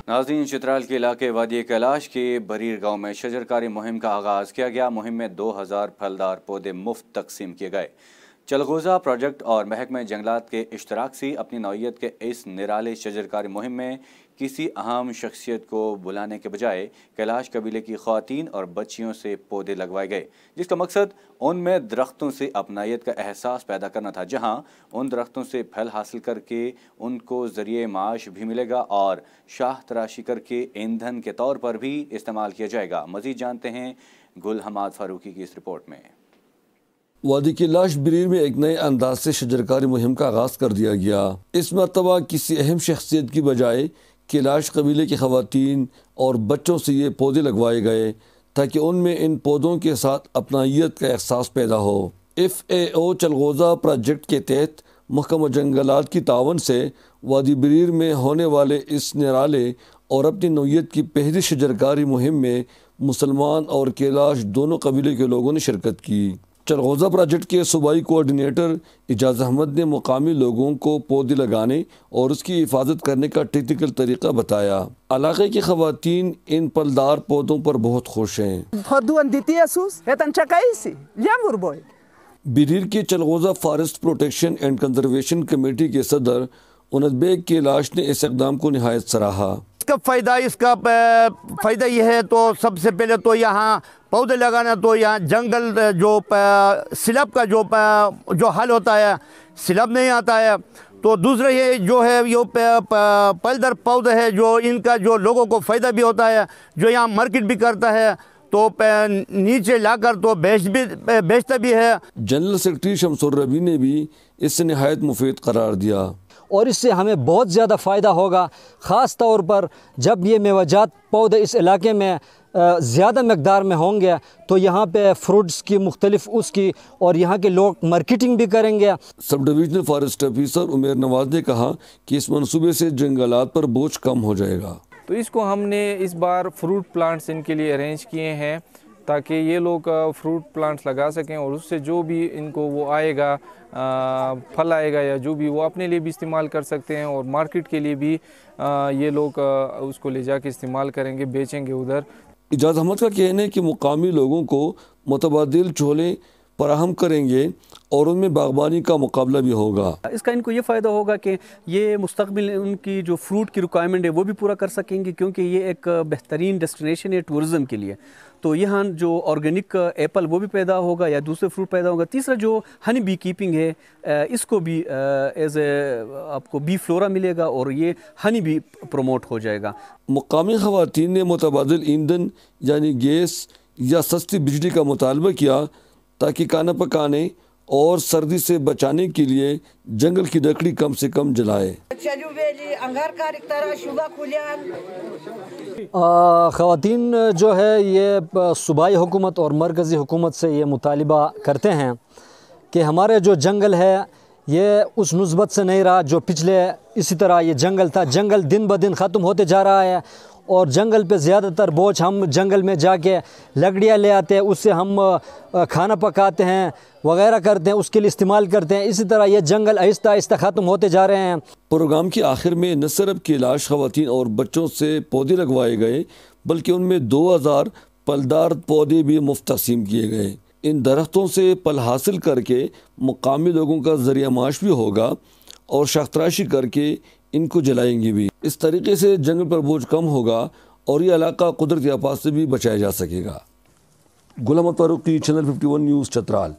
ناظرین، چترال کے علاقے وادی کیلاش کے بریر گاؤں میں شجرکاری مہم کا آغاز کیا گیا۔ مہم میں 2000 پھلدار پودے مفت تقسیم کیے گئے۔ چلغوزہ پروجیکٹ اور محکمہ جنگلات کے اشتراک سے اپنی نوعیت کے اس نرالے شجرکاری مہم میں کسی اہم شخصیت کو بلانے کے بجائے کیلاش قبیلے کی خواتین اور بچیوں سے پودے لگوائے گئے، جس کا مقصد ان میں درختوں سے اپنائیت کا احساس پیدا کرنا تھا، جہاں ان درختوں سے پھل حاصل کر کے ان کو ذریعہ معاش بھی ملے گا اور شاہ تراشی کر کے ایندھن کے طور پر بھی استعمال کیا جائے گا۔ مزید جانتے ہیں گل حماد فاروقی کی اس رپورٹ میں۔ وادی کیلاش بریر میں ایک نئے انداز سے شجرکاری مہم کا آغاز کر دیا گیا۔ اس مرتبہ کسی اہم شخصیت کی بجائے کیلاش قبیلے کی خواتین اور بچوں سے یہ پودے لگوائے گئے تاکہ ان میں ان پودوں کے ساتھ اپنائیت کا احساس پیدا ہو۔ FAO چلغوزہ پروجیکٹ کے تحت محکمہ جنگلات کی تعاون سے وادی بریر میں ہونے والے اس نرالے اور اپنی نوعیت کی پہلی شجرکاری مہم میں مسلمان اور کیلاش دونوں قبیلے کے لوگوں نے شرکت کی۔ چلغوزہ پروجیکٹ کے صوبائی کوارڈینیٹر اعجاز احمد نے مقامی لوگوں کو پودے لگانے اور اس کی حفاظت کرنے کا ٹیکنیکل طریقہ بتایا۔ علاقے کی خواتین ان پھلدار پودوں پر بہت خوش ہیں۔ بریر کے چلغوزہ forest protection and conservation committee کے صدر انت بیگ کیلاش نے اس اقدام کو نہایت سراہا۔ اس کا فائدہ یہ ہے تو سب سے پہلے تو یہاں پودے لگانا تو یہاں جنگل جو سیلاب کا جو حل ہوتا ہے، سیلاب نہیں آتا ہے۔ تو دوسرا یہ جو ہے یہ پھلدار پودے ہے جو ان کا جو لوگوں کو فائدہ بھی ہوتا ہے، جو یہاں مارکیٹ بھی کرتا ہے تو نیچے لا کر تو بیچتا بھی ہے۔ جنرل سیکرٹری شمس الربیع نے بھی اس سے نہایت مفید قرار دیا۔ اور اس سے ہمیں بہت زیادہ فائدہ ہوگا، خاص طور پر جب یہ میوہ پودے اس علاقے میں زیادہ مقدار میں ہوں گے تو یہاں پہ فروٹس کی مختلف اس کی اور یہاں کے لوگ مارکیٹنگ بھی کریں گے۔ Sub divisional forest officer Umair Nawaz نے کہا کہ اس منصوبے سے جنگلات پر بوجھ کم ہو جائے گا۔ تو اس کو ہم نے اس بار فروٹ پلانٹس ان کے لیے ارینج کیے ہیں تاکہ یہ لوگ فروٹ پلانٹس لگا سکیں اور اس سے جو بھی ان کو وہ آئے گا، پھل آئے گا یا جو بھی، وہ اپنے لیے بھی استعمال کر سکتے ہیں اور مارکیٹ کے لیے بھی یہ لوگ اس کو لے جا کے استعمال کریں گے، بیچیں گے ادھر۔ اعجاز احمد کا کہنا ہے کہ مقامی لوگوں کو متبادل چولہے فراہم کریں گے اور ان میں باغبانی کا مقابلہ بھی ہوگا۔ اس کا ان کو یہ فائدہ ہوگا کہ یہ مستقبل ان کی جو فروٹ کی ریکوائرمنٹ ہے وہ بھی پورا کر سکیں گے، کیونکہ یہ ایک بہترین ڈیسٹینیشن ہے ٹورزم کے لیے۔ تو یہاں جو آرگینک ایپل وہ بھی پیدا ہوگا یا دوسرے فروٹ پیدا ہوگا۔ تیسرا جو ہنی بی کیپنگ ہے، اس کو بھی ایز اے آپ کو بی فلورا ملے گا اور یہ ہنی بھی پروموٹ ہو جائے گا۔ مقامی خواتین نے متبادل ایندھن یعنی گیس یا سستی بجلی کا مطالبہ کیا تاکہ کھانا پکانے اور سردی سے بچانے کے لیے جنگل کی لکڑی کم سے کم جلائے۔ خواتین جو ہے یہ صوبائی حکومت اور مرکزی حکومت سے یہ مطالبہ کرتے ہیں کہ ہمارے جو جنگل ہے یہ اس نسبت سے نہیں رہا جو پچھلے اسی طرح یہ جنگل تھا۔ جنگل دن بدن ختم ہوتے جا رہا ہے اور جنگل پہ زیادہ تر بوجھ ہم جنگل میں جا کے لکڑیاں لے آتے ہیں، اس سے ہم کھانا پکاتے ہیں وغیرہ کرتے ہیں، اس کے لیے استعمال کرتے ہیں۔ اسی طرح یہ جنگل آہستہ آہستہ ختم ہوتے جا رہے ہیں۔ پروگرام کے آخر میں نہ صرف کیلاش خواتین اور بچوں سے پودے لگوائے گئے بلکہ ان میں 2000 پھلدار پودے بھی مفت تقسیم کیے گئے۔ ان درختوں سے پھل حاصل کر کے مقامی لوگوں کا ذریعہ معاش بھی ہوگا اور شاخ تراشی کر کے ان کو جلائیں گے بھی۔ اس طریقے سے جنگل پر بوجھ کم ہوگا اور یہ علاقہ قدرتی آفات سے بھی بچایا جا سکے گا۔ گل حماد فاروقی، چینل 51 نیوز، چترال۔